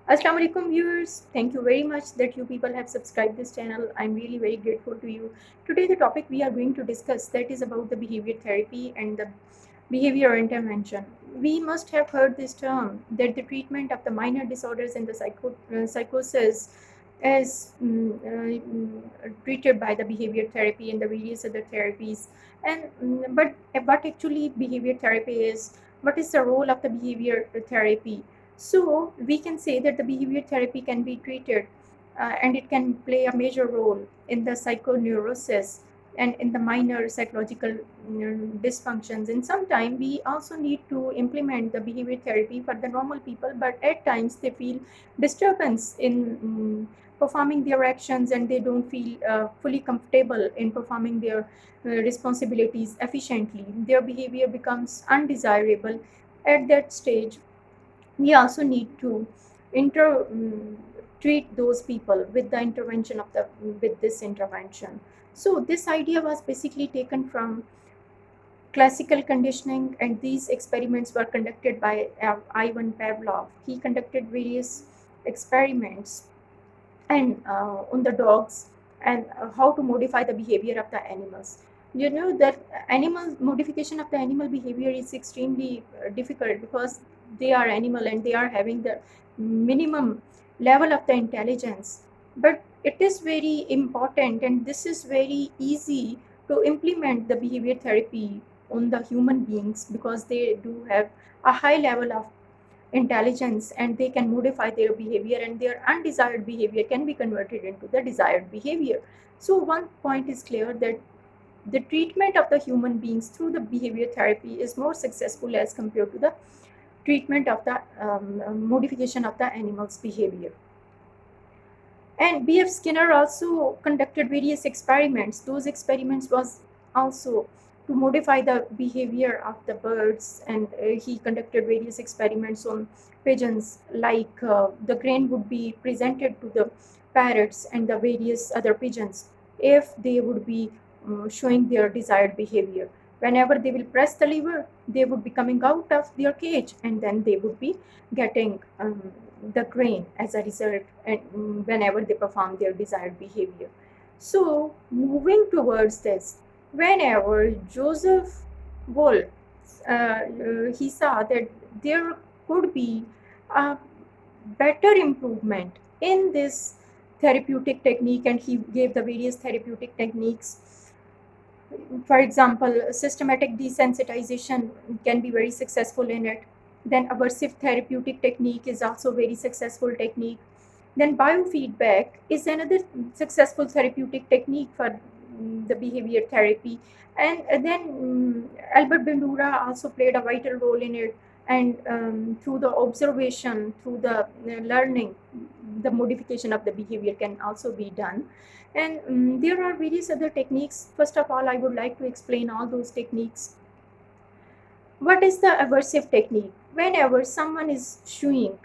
Assalamu alaikum viewers. Thank you very much that you people have subscribed this channel. I'm really very grateful to you. Today the topic we are going to discuss that is about the behavior therapy and the behavior intervention. We must have heard this term that the treatment of the minor disorders and the psychosis is treated by the behavior therapy and the various other therapies. And but what actually behavior therapy is? What is the role of the behavior therapy? So we can say that the behavior therapy can be treated and it can play a major role in the psychoneurosis and in the minor psychological dysfunctions. And sometimes we also need to implement the behavior therapy for the normal people, but at times they feel disturbance in performing their actions and they don't feel fully comfortable in performing their responsibilities efficiently. Their behavior becomes undesirable. At that stage, we also need to treat those people with the intervention of the with this intervention. So this idea was basically taken from classical conditioning, and these experiments were conducted by Ivan Pavlov. He conducted various experiments and on the dogs and how to modify the behavior of the animals. You know that animal modification of the animal behavior is extremely difficult because they are animal and they are having the minimum level of the intelligence, but it is very important and this is very easy to implement the behavior therapy on the human beings because they do have a high level of intelligence and they can modify their behavior and their undesired behavior can be converted into the desired behavior. So one point is clear that the treatment of the human beings through the behavior therapy is more successful as compared to the treatment of the modification of the animal's behavior. And B.F. Skinner also conducted various experiments. Those experiments was also to modify the behavior of the birds, and he conducted various experiments on pigeons, like the grain would be presented to the parrots and the various other pigeons if they would be showing their desired behavior. Whenever they will press the lever, they would be coming out of their cage and then they would be getting the grain as a result, and whenever they perform their desired behavior. So moving towards this, whenever Joseph Wolf he saw that there could be a better improvement in this therapeutic technique, and he gave the various therapeutic techniques. For example, systematic desensitization can be very successful in it. Then aversive therapeutic technique is also very successful technique. Then biofeedback is another successful therapeutic technique for the behavior therapy. And then Albert Bandura also played a vital role in it. And through the observation, through the learning, the modification of the behavior can also be done. And there are various other techniques. First of all, I would like to explain all those techniques. What is the aversive technique? Whenever someone is showing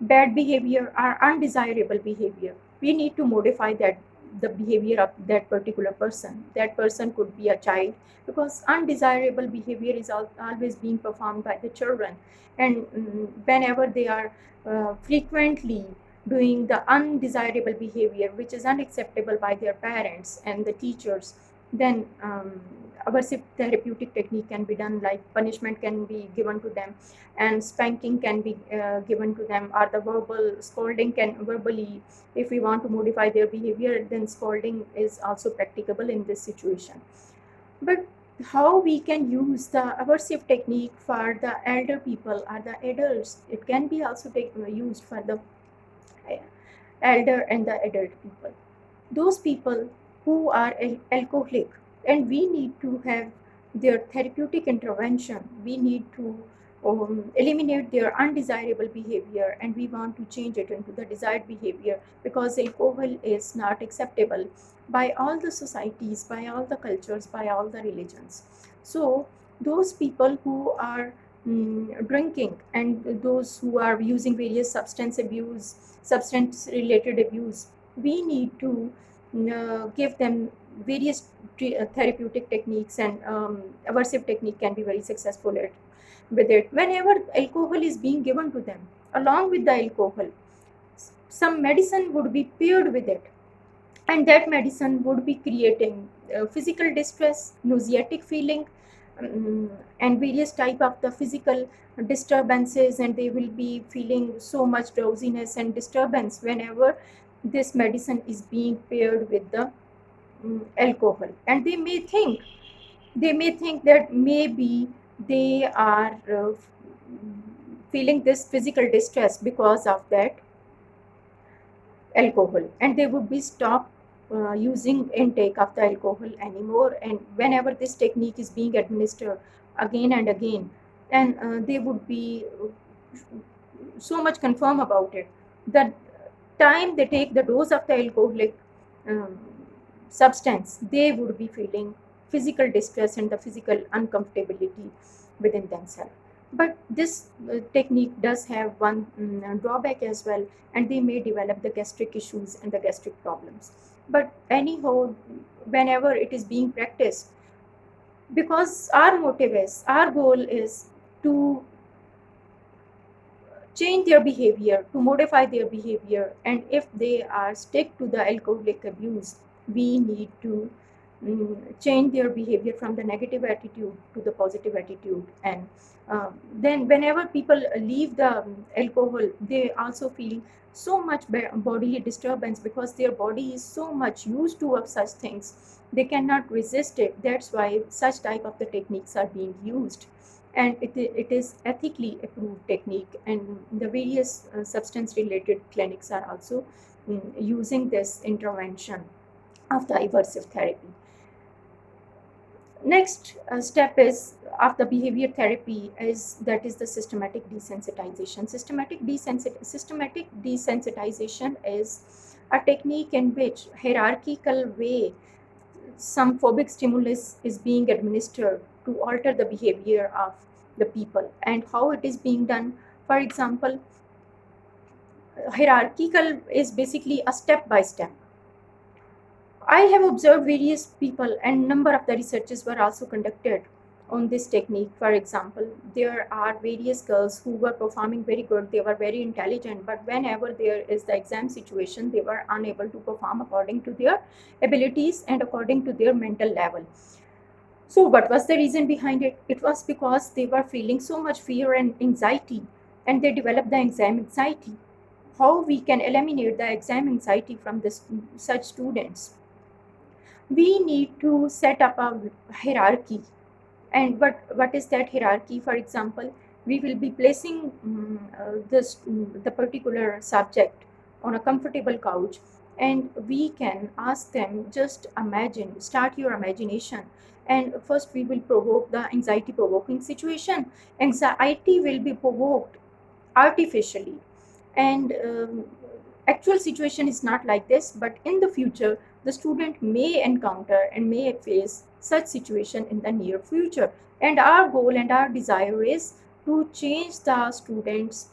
bad behavior or undesirable behavior, we need to modify that the behavior of that particular person. That person could be a child, because undesirable behavior is always being performed by the children, and whenever they are frequently doing the undesirable behavior which is unacceptable by their parents and the teachers, then aversive therapeutic technique can be done, like punishment can be given to them and spanking can be given to them, or the verbal scolding can verbally, if we want to modify their behavior, then scolding is also practicable in this situation. But how we can use the aversive technique for the elder people or the adults? It can be also used for the elder and the adult people, those people who are alcoholic, and we need to have their therapeutic intervention. We need to eliminate their undesirable behavior and we want to change it into the desired behavior, because alcohol is not acceptable by all the societies, by all the cultures, by all the religions. So those people who are drinking and those who are using various substance related abuse, we need to give them various therapeutic techniques, and aversive technique can be very successful at with it. Whenever alcohol is being given to them, along with the alcohol, some medicine would be paired with it, and that medicine would be creating physical distress, nauseatic feeling, and various type of the physical disturbances, and they will be feeling so much drowsiness and disturbance whenever this medicine is being paired with the alcohol. And they may think that maybe they are feeling this physical distress because of that alcohol, and they would be stop using intake of the alcohol anymore. And whenever this technique is being administered again and again, and they would be so much confirm about it, the time they take the dose of the alcoholic um, substance, they would be feeling physical distress and the physical uncomfortability within themselves. But this technique does have one drawback as well, and they may develop the gastric issues and the gastric problems. But anyhow, whenever it is being practiced, because our goal is to change their behavior, to modify their behavior, and if they are stick to the alcoholic abuse, we need to change their behavior from the negative attitude to the positive attitude. And then whenever people leave the alcohol, they also feel so much bodily disturbance, because their body is so much used to of such things, they cannot resist it. That's why such type of the techniques are being used, and it is ethically approved technique, and the various substance related clinics are also using this intervention of the aversive therapy. Next step is of the behavior therapy is that is the systematic desensitization. Systematic desensitization is a technique in which hierarchical way some phobic stimulus is being administered to alter the behavior of the people. And how it is being done, for example, hierarchical is basically a step by step. I have observed various people, and number of the researches were also conducted on this technique. For example, there are various girls who were performing very good, they were very intelligent, but whenever there is the exam situation, they were unable to perform according to their abilities and according to their mental level. So what was the reason behind it? It was because they were feeling so much fear and anxiety, and they developed the exam anxiety. How we can eliminate the exam anxiety from this such students? We need to set up a hierarchy. And what is that hierarchy? For example, we will be placing the particular subject on a comfortable couch, and we can ask them, just imagine, start your imagination. And first we will provoke the anxiety provoking situation. Anxiety will be provoked artificially, and actual situation is not like this, but in the future the student may encounter and may face such situation in the near future. And our goal and our desire is to change the students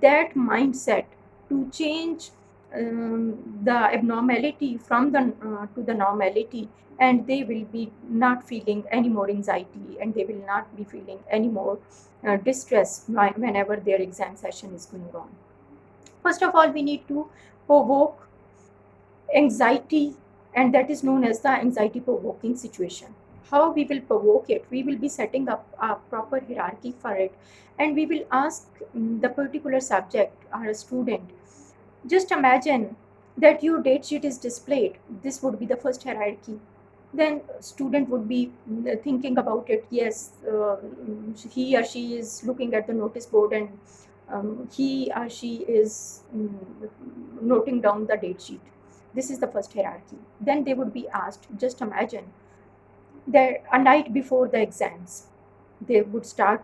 that mindset, to change the abnormality from the to the normality, and they will be not feeling any more anxiety, and they will not be feeling any more distress whenever their exam session is going on. First of all, we need to provoke anxiety, and that is known as the anxiety provoking situation. How we will provoke it? We will be setting up a proper hierarchy for it, and we will ask the particular subject or a student, just imagine that your date sheet is displayed. This would be the first hierarchy. Then student would be thinking about it. Yes, he or she is looking at the notice board, and he or she is noting down the date sheet. This is the first hierarchy. Then they would be asked, just imagine that a night before the exams, they would start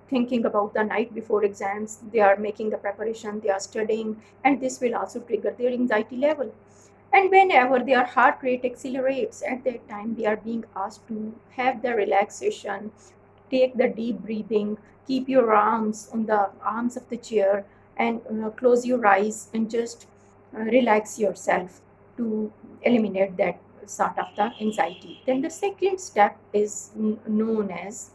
thinking about the night before exams. They are making the preparation, they are studying, and this will also trigger their anxiety level. And whenever their heart rate accelerates, at that time they are being asked to have the relaxation, take the deep breathing, keep your arms on the arms of the chair, and close your eyes and just relax yourself to eliminate that sort of the anxiety. Then the second step is known as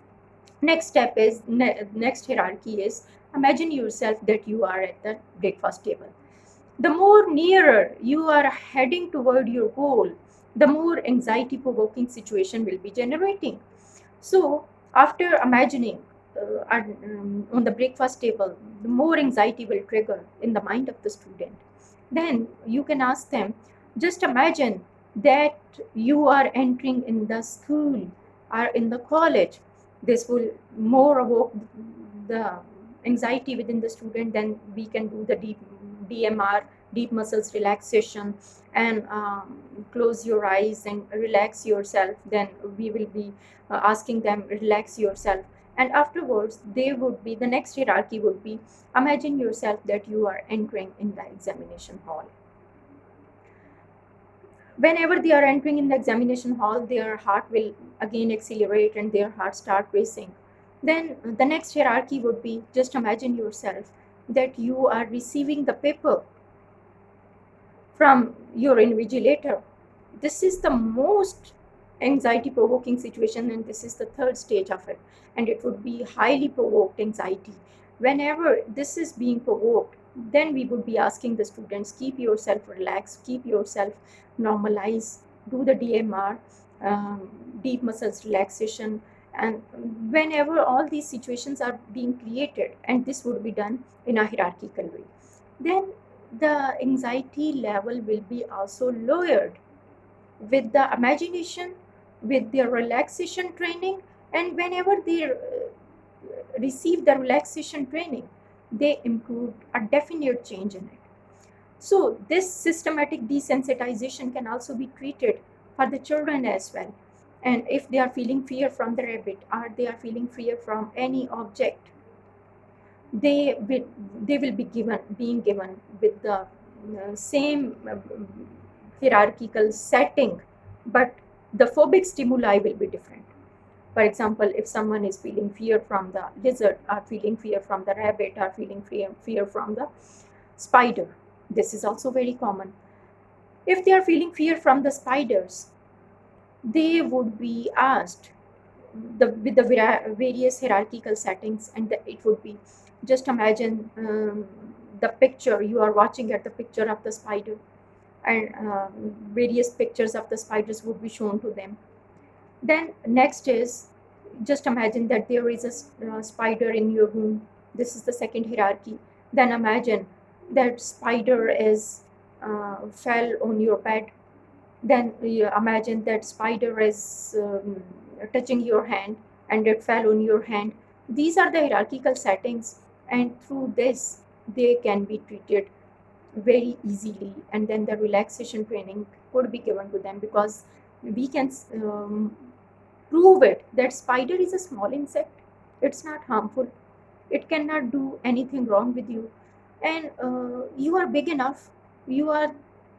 Next step is, next hierarchy is, imagine yourself that you are at the breakfast table. The more nearer you are heading toward your goal, the more anxiety provoking situation will be generating. So, after imagining on the breakfast table, the more anxiety will trigger in the mind of the student. Then you can ask them, just imagine that you are entering in the school or in the college. This will more evoke the anxiety within the student. Then we can do the deep DMR, deep muscles relaxation, and close your eyes and relax yourself. Then we will be asking them, relax yourself. And afterwards, they would be, the next hierarchy would be, imagine yourself that you are entering in the examination hall. Whenever they are entering in the examination hall, their heart will again accelerate and their heart start racing. Then the next hierarchy would be, just imagine yourself that you are receiving the paper from your invigilator. This is the most anxiety provoking situation, and this is the third stage of it, and it would be highly provoked anxiety. Whenever this is being provoked, then we would be asking the students, keep yourself relaxed, keep yourself normalized, do the DMR, deep muscles relaxation. And whenever all these situations are being created, and this would be done in a hierarchical way, then the anxiety level will be also lowered with the imagination, with their relaxation training. And whenever they receive the relaxation training, they improved a definite change in it. So this systematic desensitization can also be treated for the children as well. And if they are feeling fear from the rabbit, or they are feeling fear from any object, they will be being given with the same hierarchical setting, but the phobic stimuli will be different. For example, if someone is feeling fear from the lizard, or feeling fear from the rabbit, or feeling fear from the spider, this is also very common. If they are feeling fear from the spiders, they would be asked, with the various hierarchical settings, and it would be, just imagine the picture, you are watching at the picture of the spider, and various pictures of the spiders would be shown to them. Then next is, just imagine that there is a spider in your room. This is the second hierarchy. Then imagine that spider is fell on your bed. Then you imagine that spider is touching your hand, and it fell on your hand. These are the hierarchical settings, and through this they can be treated very easily. And then the relaxation training could be given to them, because we can prove it that spider is a small insect. It's not harmful. It cannot do anything wrong with you. And you are big enough. You are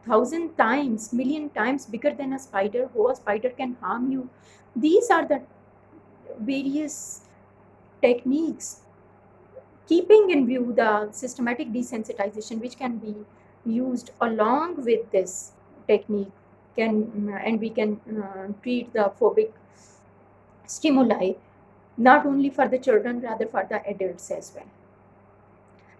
thousand times, million times bigger than a spider. How a spider can harm you? These are the various techniques, keeping in view the systematic desensitization, which can be used along with this technique, can and we can treat the phobic stimuli, not only for the children, rather for the adults as well.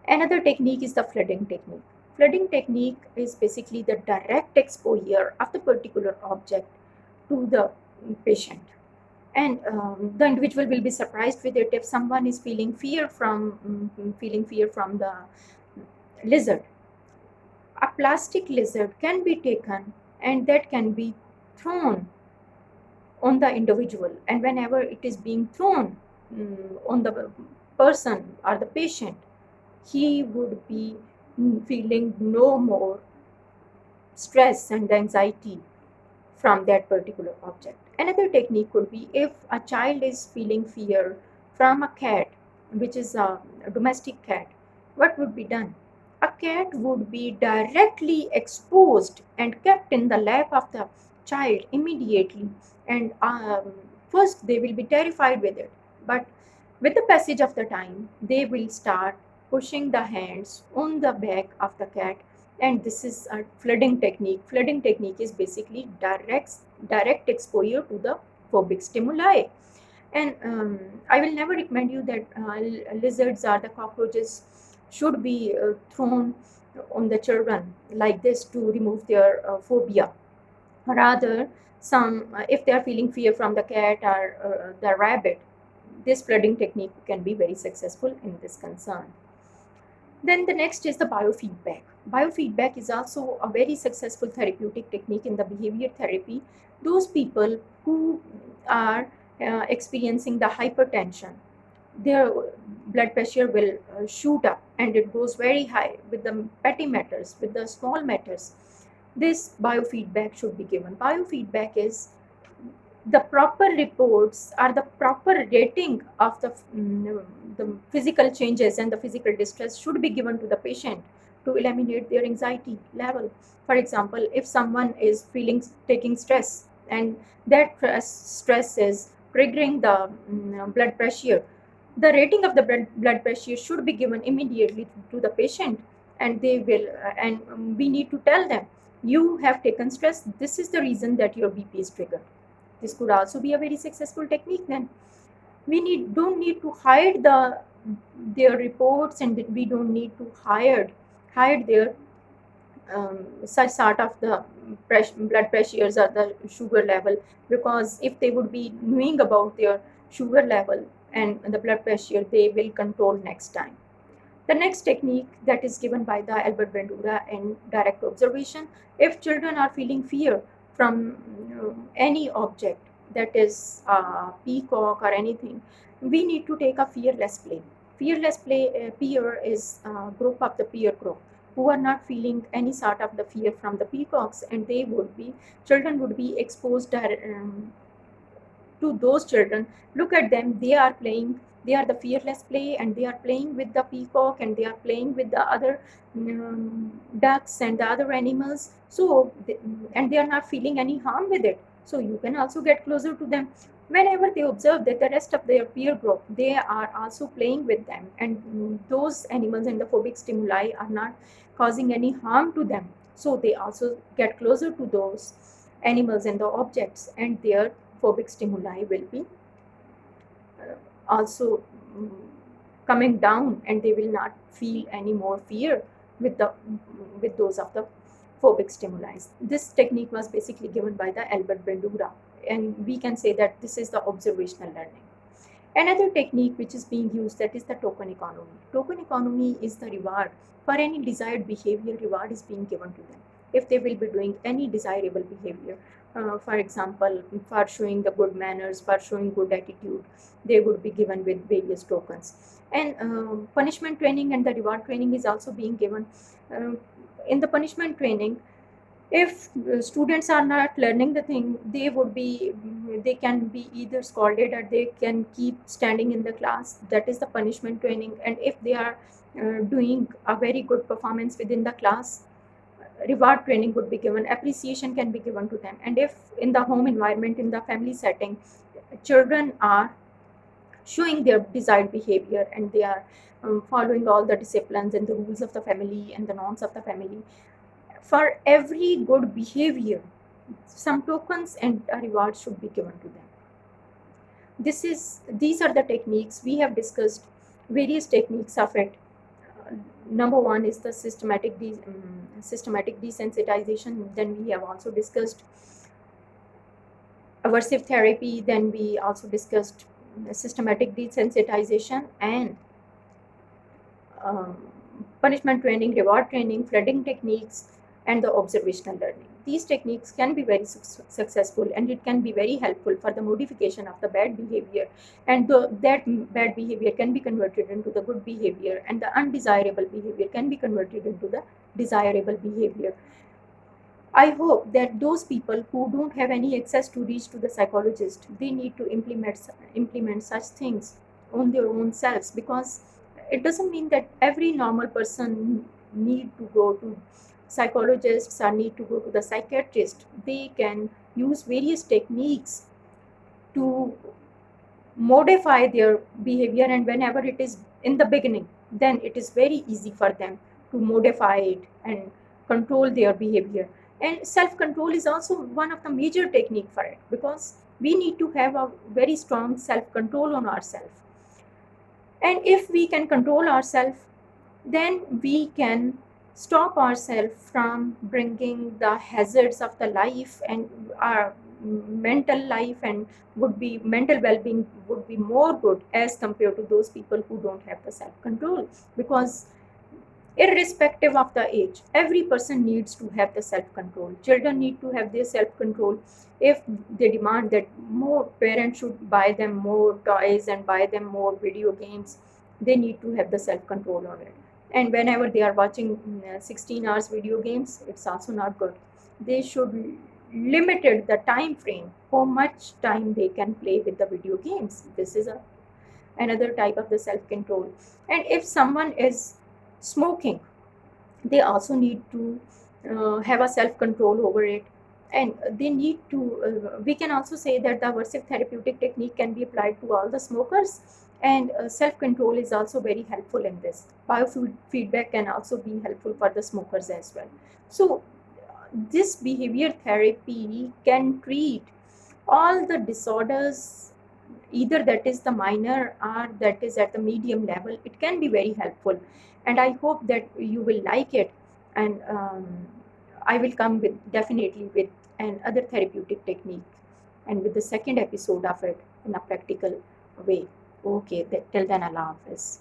Another technique is the flooding technique. Flooding technique is basically the direct exposure of the particular object to the patient. And the individual will be surprised with it if someone is feeling fear from the lizard. A plastic lizard can be taken, and that can be thrown on the individual, and whenever it is being thrown on the person or the patient, he would be feeling no more stress and anxiety from that particular object. Another technique could be, if a child is feeling fear from a cat, which is a domestic cat, what would be done? A cat would be directly exposed and kept in the lap of the child immediately. And first, they will be terrified with it, but with the passage of the time, they will start pushing the hands on the back of the cat. And this is a flooding technique. Flooding technique is basically direct exposure to the phobic stimuli. And I will never recommend you that lizards or the cockroaches should be thrown on the children like this to remove their phobia. Rather, if they are feeling fear from the cat or the rabbit, this flooding technique can be very successful in this concern. Then the next is the biofeedback. Biofeedback is also a very successful therapeutic technique in the behavior therapy. Those people who are experiencing the hypertension, their blood pressure will shoot up and it goes very high with the petty matters, with the small matters. This biofeedback should be given. Biofeedback is the proper reports are the proper rating of the physical changes and the physical distress should be given to the patient to eliminate their anxiety level. For example, if someone is feeling taking stress and that stress is triggering the blood pressure, the rating of the blood pressure should be given immediately to the patient, and they will and we need to tell them, you have taken stress, this is the reason that your bp is triggered. This could also be a very successful technique. Then we don't need to hide their reports, and we don't need to hide their such sort of the blood pressures or the sugar level, because if they would be knowing about their sugar level and the blood pressure, they will control next time. The next technique that is given by the Albert Bandura and direct observation. If children are feeling fear from any object, that is peacock or anything, we need to take a fearless play. Fearless play, peer is a group of the peer group who are not feeling any sort of the fear from the peacocks, and children would be exposed to those children. Look at them, they are playing, they are the fearless play, and they are playing with the peacock, and they are playing with the other ducks and the other animals, and they are not feeling any harm with it. So you can also get closer to them. Whenever they observe that the rest of their peer group, they are also playing with them, and those animals and the phobic stimuli are not causing any harm to them, so they also get closer to those animals and the objects, and their phobic stimuli will be also mm, coming down, and they will not feel any more fear with those of the phobic stimuli. This technique was basically given by the Albert Bandura, and we can say that this is the observational learning. Another technique which is being used, that is the token economy. Token economy is the reward for any desired behavior. Reward is being given to them if they will be doing any desirable behavior. For example, for showing the good manners, for showing good attitude, they would be given with various tokens. And punishment training and the reward training is also being given. In the punishment training, if students are not learning the thing, they can be either scolded or they can keep standing in the class. That is the punishment training. And if they are doing a very good performance within the class, reward training would be given, appreciation can be given to them. And if in the home environment, in the family setting, children are showing their desired behavior and they are following all the disciplines and the rules of the family and the norms of the family, for every good behavior, some tokens and a reward should be given to them. These are the techniques we have discussed, various techniques of it. Number one is the systematic desensitization. Then we have also discussed aversive therapy. Then we also discussed systematic desensitization and punishment training, reward training, flooding techniques, and the observational learning. These techniques can be very successful, and it can be very helpful for the modification of the bad behavior, and that bad behavior can be converted into the good behavior, and the undesirable behavior can be converted into the desirable behavior. I hope that those people who don't have any access to reach to the psychologist, they need to implement such things on their own selves, because it doesn't mean that every normal person need to go to psychologists or need to go to the psychiatrist. They can use various techniques to modify their behavior, and whenever it is in the beginning, then it is very easy for them to modify it and control their behavior. And self control is also one of the major technique for it, because We need to have a very strong self-control on ourselves. And if we can control ourselves, then we can stop ourselves from bringing the hazards of the life, and our mental life and would be mental well-being would be more good as compared to those people who don't have the self-control. Because irrespective of the age, every person needs to have the self-control. Children need to have their self-control. If they demand that more parents should buy them more toys and buy them more video games, they need to have the self-control on it. And whenever they are watching 16 hours video games, it's also not good. They should limited the time frame how much time they can play with the video games. This is another type of the self-control. And if someone is smoking, they also need to have a self-control over it. And they need to we can also say that the aversive therapeutic technique can be applied to all the smokers. And self-control is also very helpful in this. Biofeedback can also be helpful for the smokers as well. So this behavior therapy can treat all the disorders, either that is the minor or that is at the medium level. It can be very helpful, and I hope that you will like it. And I will come with definitely with another therapeutic technique and with the second episode of it in a practical way. Okay, till then, Allah Hafiz.